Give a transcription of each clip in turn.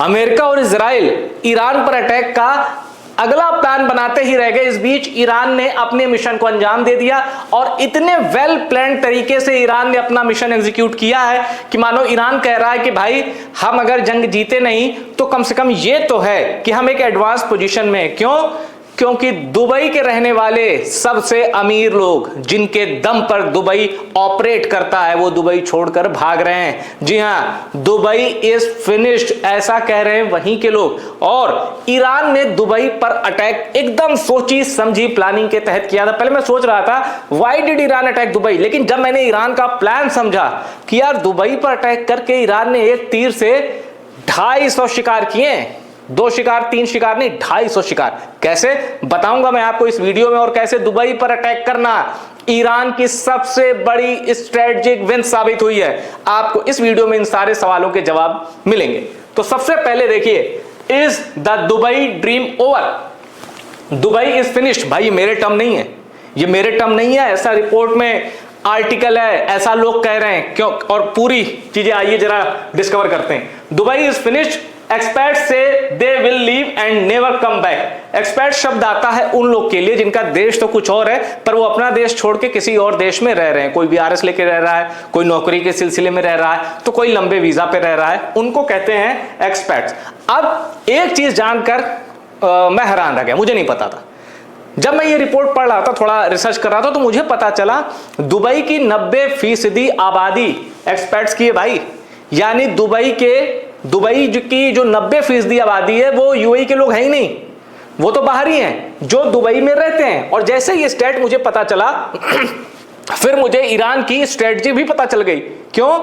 America और Israel Iran पर attack का अगला प्लान बनाते ही रह गए। इस बीच ईरान ने अपने मिशन को अंजाम दे दिया और इतने वेल प्लान तरीके से ईरान ने अपना मिशन एग्जीक्यूट किया है कि मानो ईरान कह रहा है कि भाई हम अगर जंग जीते नहीं तो कम से कम ये तो है कि हम एक एडवांस पोजीशन में हैं। क्यों? क्योंकि दुबई के रहने वाले सबसे अमीर लोग जिनके दम पर दुबई ऑपरेट करता है वो दुबई छोड़कर भाग रहे हैं। जी हां, दुबई इज फिनिश्ड, ऐसा कह रहे हैं वहीं के लोग। और ईरान ने दुबई पर अटैक एकदम सोची समझी प्लानिंग के तहत किया था। पहले मैं सोच रहा था why did Iran attack Dubai, लेकिन जब मैंने ईरान का प्लान समझा कि यार दुबई पर अटैक करके ईरान ने एक तीर से 250 शिकार किए, 2 शिकार 3 शिकार नहीं, 250 शिकार। कैसे बताऊंगा मैं आपको इस वीडियो में, और कैसे दुबई पर अटैक करना ईरान की सबसे बड़ी स्ट्रेटेजिक विन साबित हुई है। आपको इस वीडियो में इन सारे सवालों के जवाब मिलेंगे। तो सबसे पहले देखिए, is the Dubai dream over? Dubai is finished. भाई ये मेरे टर्म नहीं है, ये मेरे टर्म नहीं है, ऐसा रिपोर्ट में आर्टिकल है, ऐसा लोग कह रहे हैं। क्यों? और पूरी चीजें आइए जरा डिस्कवर करते हैं। दुबई इज फिनिश्ड, एक्सपर्ट से दे will leave and never come back. Expert शब्द आता है उन लोग के लिए जिनका देश तो कुछ और है पर वो अपना देश छोड़ के किसी और देश में रह रहे हैं। कोई बीआरएस लेके रह रहा है, कोई नौकरी के सिलसिले में रह रहा है, तो कोई लंबे वीजा पे रह रहा है, उनको कहते हैं एक्सपर्ट्स। अब एक चीज जानकर मैं हैरान रह गया, मुझे नहीं पता था। जब मैं ये रिपोर्ट पढ़ रहा था, थोड़ा रिसर्च कर रहा था, तो मुझे पता चला दुबई की 90% आबादी एक्सपर्ट्स की है भाई। यानी दुबई की जो 90% आबादी है वो यूएई के लोग हैं ही नहीं, वो तो बाहर ही हैं जो दुबई में रहते हैं। और जैसे ये स्टेट मुझे पता चला फिर मुझे ईरान की स्ट्रेटजी भी पता चल गई। क्यों?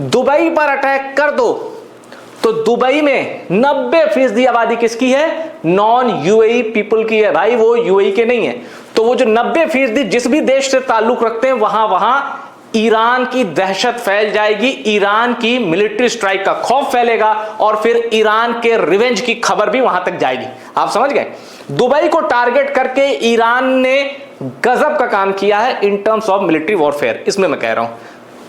दुबई पर अटैक कर दो तो दुबई में 90% आबादी किसकी है? नॉन यूएई पीपल की है भाई, वो यूएई के नहीं है। तो वो जो 90% जिस भी देश से ताल्लुक रखते हैं वहां ईरान की दहशत फैल जाएगी, ईरान की मिलिट्री स्ट्राइक का खौफ फैलेगा और फिर ईरान के रिवेंज की खबर भी वहां तक जाएगी। आप समझ गए? दुबई को टारगेट करके ईरान ने गजब का काम किया है in terms of military warfare. इसमें मैं कह रहा हूं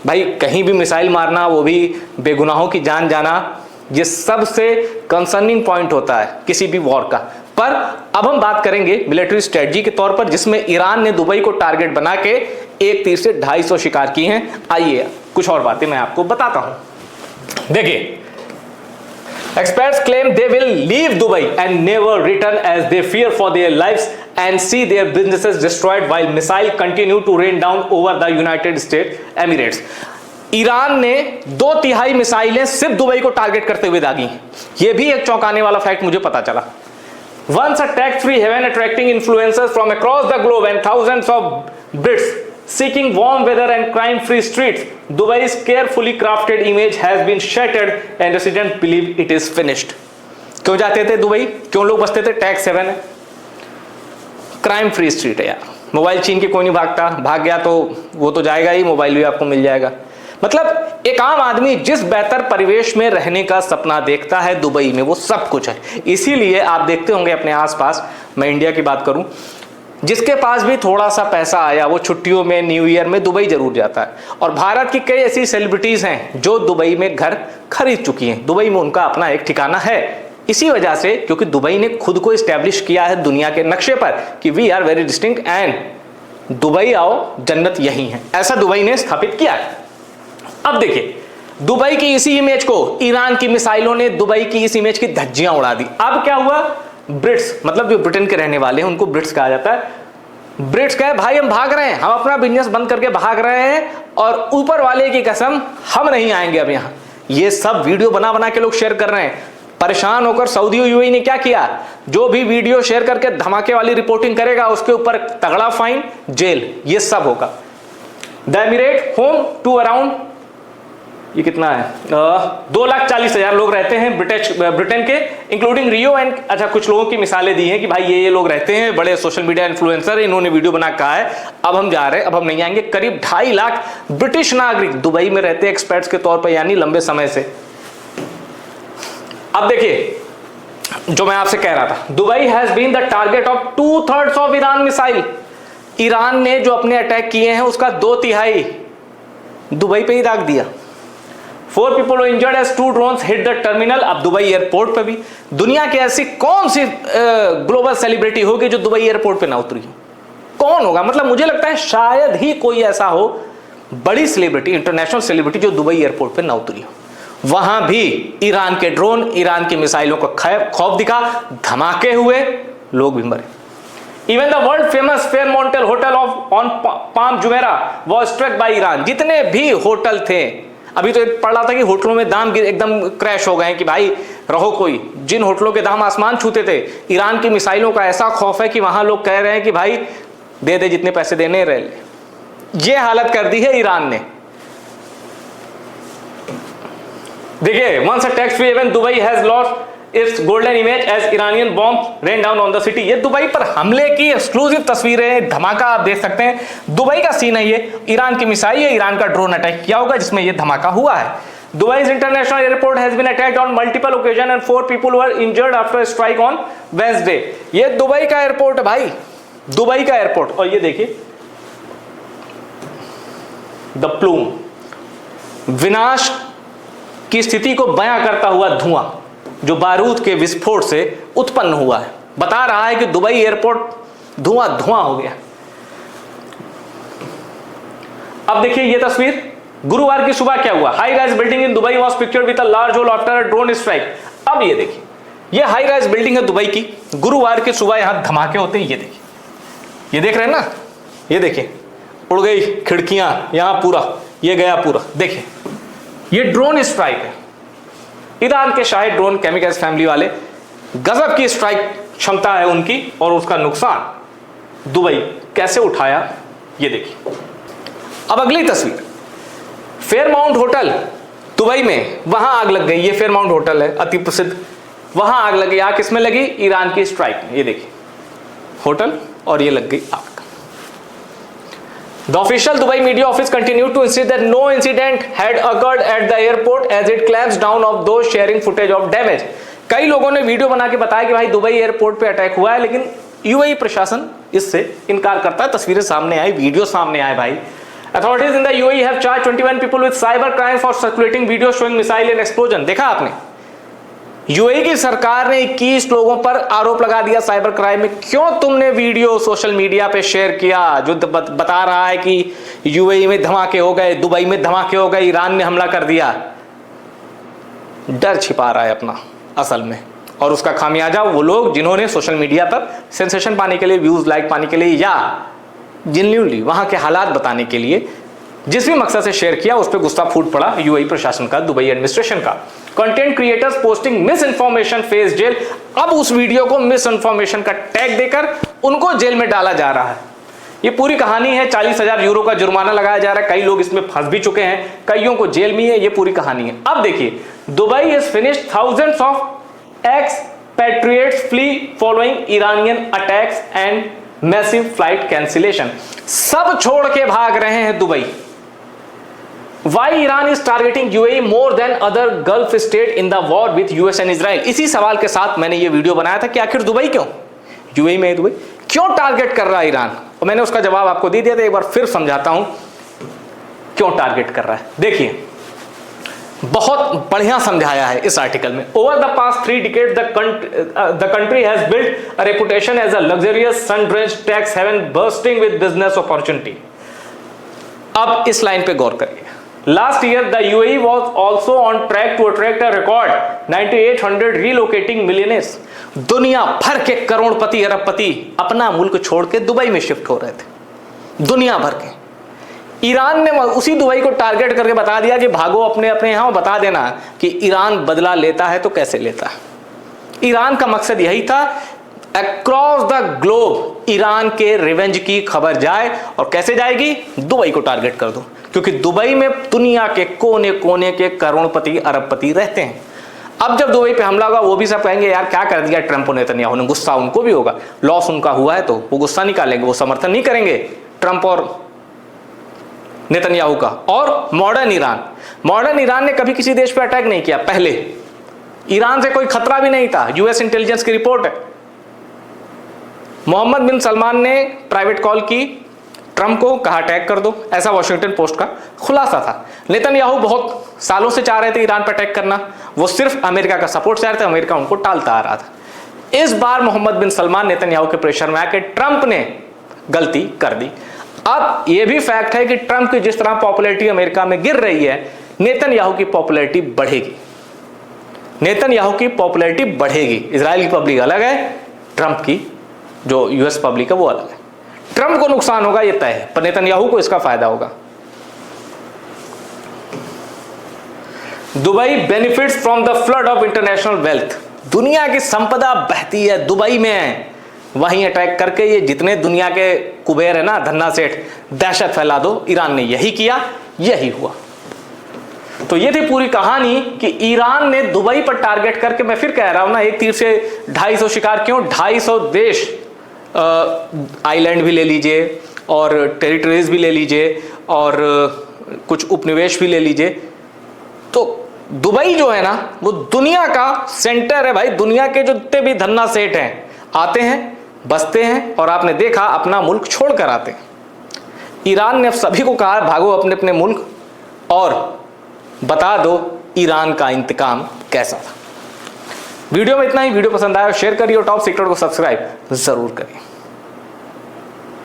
भाई, कहीं भी मिसाइल मारना, वो भी बेगुनाहों की जान जाना, ये सबसे कंसर्निंग पॉइंट होता है किसी भी वॉर का। पर अब हम बात करेंगे मिलिट्री स्ट्रेटजी के तौर पर, जिसमें ईरान ने दुबई को टारगेट बना के एक तीर से 250 शिकार किए हैं। आइए कुछ और बातें मैं आपको बताता हूं। देखिए, experts claim they will leave Dubai and never return as they fear for their lives and see their businesses destroyed while missile continue to rain down over the United State Emirates. Iran ने 2/3 मिसाइलें सिर्फ Dubai को target करते हुए दागी। यह भी एक चौंकाने वाला फैक्ट मुझे पता चला। Once a tax-free haven attracting influencers from across the globe and thousands of Brits seeking warm weather and crime-free streets, Dubai's carefully crafted image has been shattered and residents believe it is finished. क्यों जाते थे Dubai? क्यों लोग बसते थे? Tax haven है, crime free street है यार, मोबाइल छीन के कोई नहीं भागता, भाग गया तो वो तो जाएगा ही, मोबाइल भी आपको मिल जाएगा। मतलब एक आम आदमी जिस बेहतर परिवेश में रहने का सपना देखता है दुबई में वो सब कुछ है। इसीलिए आप देखते होंगे अपने आसपास, मैं इंडिया की बात करूं, जिसके पास भी थोड़ा सा पैसा आया वो छुट्टियों में, न्यू ईयर में दुबई जरूर जाता है। और भारत की कई ऐसी सेलिब्रिटीज हैं जो दुबई में घर खरीद चुकी हैं। दुबई में उनका अपना एक ठिकाना है, इसी वजह से क्योंकि दुबई ने खुद को एस्टेब्लिश किया है दुनिया के नक्शे पर कि we are very distinct and Dubai आओ जन्नत यही है, ऐसा दुबई ने स्थापित किया है। अब देखिए, दुबई की इसी इमेज को ईरान की मिसाइलों ने दुबई की इस इमेज की धज्जियां उड़ा दी। अब क्या हुआ? ब्रिट्स, मतलब जो ब्रिटेन के रहने वाले हैं उनको ब्रिट्स कहा जाता है। ब्रिट्स कहे भाई हम भाग रहे हैं, हम अपना बिजनेस बंद करके भाग रहे हैं और ऊपर वाले की कसम हम नहीं आएंगे अब यहां। ये सब वीडियो बना बना के लोग शेयर कर रहे हैं। परेशान होकर सऊदी यूएई ने क्या किया? जो भी वीडियो शेयर करके धमाके वाली रिपोर्टिंग करेगा उसके ऊपर तगड़ा फाइन, जेल, ये सब होगा। The emirate home to around, ये कितना है, 2,40,000 लोग रहते हैं ब्रिटेन के, इंक्लूडिंग रियो एंड, अच्छा कुछ लोगों की मिसालें दी हैं कि भाई ये लोग रहते हैं, बड़े सोशल मीडिया इन्फ्लुएंसर, इन्होंने वीडियो बना कहा है अब हम जा रहे हैं, अब हम नहीं आएंगे। करीब 2.5 लाख ब्रिटिश नागरिक दुबई में रहते हैं एक्सपर्ट्स के तौर पर, यानी लंबे समय से। अब देखिए, जो मैं आपसे कह रहा था, Dubai has been the target of 2/3 of Iran missile. Iran ने जो अपने अटैक किए हैं उसका 2/3 दुबई पे ही दाग दिया। 4 people were injured as 2 drones hit the terminal। अब दुबई एयरपोर्ट पे भी दुनिया की ऐसी कौन सी ग्लोबल सेलिब्रिटी होगी जो दुबई एयरपोर्ट पे ना उतरी हो? कौन होगा? मतलब मुझे लगता है शायद ही कोई ऐसा हो बड़ी सेलिब्रिटी, इंटरनेशनल सेलिब्रिटी जो दुबई एयरपोर्ट पे ना उतरी हो। वहां भी ईरान के ड्रोन, ईरान की मिसाइलों का खौफ दिखा, धमाके हुए, लोग भी मरे। Even the world famous Fairmont hotel on Palm Jumeirah was struck by Iran। जितने भी होटल थे, अभी तो पढ़ रहा था कि होटलों में दाम एकदम क्रैश हो गए कि भाई रहो कोई, जिन होटलों के दाम आसमान छूते थे, ईरान की मिसाइलों का ऐसा खौफ है कि वहां लोग कह रहे हैं कि भाई दे दे जितने पैसे देने रह ले। ये हालत कर दी है ईरान ने। देखिए, once a tax free haven, Dubai has lost its golden image as Iranian bombs rain down on the city। ये दुबई पर हमले की एक्सक्लूसिव तस्वीरें, धमाका आप देख सकते हैं। दुबई का सीन है ये, ईरान की मिसाइल है, ईरान का ड्रोन अटैक किया होगा जिसमें ये धमाका हुआ है। Dubai's international airport has been attacked on multiple occasions and 4 people were injured after a strike on Wednesday। ये दुबई का एयरपोर्ट है भाई, दुबई का एयरपोर्ट। और ये देखिए द प्लूम, विनाश की स्थिति को बयां करता हुआ धुआं जो बारूद के विस्फोट से उत्पन्न हुआ है, बता रहा है कि दुबई एयरपोर्ट धुआं धुआं हो गया। अब देखिए ये तस्वीर, गुरुवार की सुबह क्या हुआ। High rise building in Dubai was pictured with a large whole after a drone strike. अब ये देखिए, ये हाई राइज बिल्डिंग है दुबई की, गुरुवार की सुबह यहां धमाके होते हैं। ये देखिए, ये देख रहे हैं ना, ये देखिए उड़ गई खिड़कियां, यहां पूरा ये गया पूरा। देखिए ये ड्रोन स्ट्राइक है, ईरान के शाही ड्रोन केमिकल्स फैमिली वाले, गजब की स्ट्राइक क्षमता है उनकी, और उसका नुकसान दुबई कैसे उठाया ये देखिए। अब अगली तस्वीर, फेयरमाउंट होटल दुबई में, वहां आग लग गई। ये फेयरमाउंट होटल है अति प्रसिद्ध, वहां आग लगी। आग किसमें लगी? ईरान की स्ट्राइक में। ये देखिए होटल, और ये लग गई आग। The official Dubai media office continued to insist that no incident had occurred at the airport as it clamps down of those sharing footage of damage। कई लोगों ने वीडियो बना के बताया कि भाई दुबई एयरपोर्ट पे अटैक हुआ है, लेकिन यूएई प्रशासन इससे इनकार करता है। तस्वीरें सामने आई, वीडियो सामने आए भाई। Authorities in the UAE have charged 21 people with cyber crime for circulating video showing missile and explosion। देखा आपने, यूएई की सरकार ने 21 लोगों पर आरोप लगा दिया साइबर क्राइम में। क्यों तुमने वीडियो सोशल मीडिया पे शेयर किया जो बता रहा है कि यूएई में धमाके हो गए, दुबई में धमाके हो गए, ईरान ने हमला कर दिया? डर छिपा रहा है अपना असल में, और उसका खामियाजा वो लोग जिन्होंने सोशल मीडिया पर सेंसेशन पाने के लिए, व्यूज लाइक पाने के लिए, या जेन्युइनली वहां के हालात बताने के लिए जिस भी मकसद से शेयर किया, उस पर गुस्सा फूट पड़ा यूएई प्रशासन का, दुबई एडमिनिस्ट्रेशन का। Content creators posting miss information face gel. अब उस वीडियो को मिस इन्फॉर्मेशन का टैग देकर उनको जेल में डाला जा रहा है। ये पूरी कहानी है। 40,000 यूरो का जुर्माना लगाया जा रहा है। कई लोग इसमें फंस भी चुके हैं, कईयों को जेल में है। ये पूरी कहानी है। अब देखिए, Dubai is finished, thousands of expatriates flee following Iranian attacks and massive flight cancellation. सब छोड़ के भाग रहे हैं Dubai. Why Iran is targeting UAE more than other Gulf state in the war with US and Israel? इसी सवाल के साथ मैंने ये वीडियो बनाया था कि आखिर दुबई क्यों, यूएई में दुबई क्यों टारगेट कर रहा है ईरान, और मैंने उसका जवाब आपको दे दिया था। एक बार फिर समझाता हूं क्यों टारगेट कर रहा है। देखिए, बहुत बढ़िया समझाया है इस आर्टिकल में। Over the past 3 decades the country has built a reputation as a luxurious sun-drenched tax haven bursting with business opportunity। अब इस लाइन पे गौर करिए। Last year, the UAE was also on track to attract a record 9,800 relocating millionaires। दुनिया भर के करोड़पति, अरबपति अपना मुल्क छोड़ के दुबई में शिफ्ट हो रहे थे, दुनिया भर के। ईरान ने उसी दुबई को टारगेट करके बता दिया कि भागो अपने अपने यहाँ, बता देना कि ईरान बदला लेता है तो कैसे लेता है। ईरान का मकसद यही था, अक्रॉस द ग्लोब ईरान के रिवेंज की खबर जाए, और कैसे जाएगी? दुबई को टारगेट कर दो, क्योंकि दुबई में दुनिया के कोने कोने के करोड़पति, अरबपति रहते हैं। अब जब दुबई पे हमला होगा, वो भी सब कहेंगे यार क्या कर दिया ट्रंप और नेतन्याहू ने। गुस्सा उनको भी होगा, लॉस उनका हुआ है तो वो गुस्सा निकालेंगे, वो समर्थन नहीं करेंगे ट्रंप और नेतन्याहू का। और मॉडर्न ईरान ने कभी किसी देश पे अटैक नहीं किया। पहले ईरान से कोई खतरा भी नहीं था, यूएस इंटेलिजेंस की रिपोर्ट है। मोहम्मद बिन सलमान ने प्राइवेट कॉल की, ट्रंप को कहा अटैक कर दो, ऐसा वॉशिंगटन पोस्ट का खुलासा था। नेतन्याहू बहुत सालों से चाह रहे थे ईरान पर अटैक करना, वो सिर्फ अमेरिका का सपोर्ट चाह रहे थे, अमेरिका उनको टालता आ रहा था। इस बार मोहम्मद बिन सलमान नेतन्याहू के प्रेशर में आके ट्रंप ने गलती कर दी। अब यह भी फैक्ट है कि ट्रंप की जिस तरह पॉपुलैरिटी अमेरिका में गिर रही है, नेतन्याहू की पॉपुलैरिटी बढ़ेगी, नेतन्याहू की पॉपुलैरिटी बढ़ेगी। इजराइल की पब्लिक अलग है, ट्रंप की जो यूएस पब्लिक है वो अलग है। ट्रंप को नुकसान होगा ये तय है, पर नेतन्याहू को इसका फायदा होगा। Dubai benefits from the flood of international wealth. दुनिया की संपदा बहती है दुबई में है, वहीं अटैक करके ये जितने दुनिया के कुबेर है ना, धन्ना सेठ, दहशत फैला दो। ईरान ने यही किया, यही हुआ। तो ये थी पूरी कहानी कि ईरान ने दुबई पर टारगेट करके, मैं फिर कह रहा हूं ना, एक तीर से 250 शिकार क्यों, 250 देश, आइलैंड भी ले लीजिए और टेरिटरीज भी ले लीजिए और कुछ उपनिवेश भी ले लीजिए। तो दुबई जो है ना वो दुनिया का सेंटर है भाई। दुनिया के जो जितने भी धन्ना सेठ हैं आते हैं, बसते हैं और आपने देखा अपना मुल्क छोड़कर आते हैं। ईरान ने अब सभी को कहा भागो अपने अपने मुल्क और बता दो ईरान का इंतकाम कैसा था। वीडियो में इतना ही। वीडियो पसंद आया शेयर करिए और टॉप सीक्रेट को सब्सक्राइब जरूर करिए।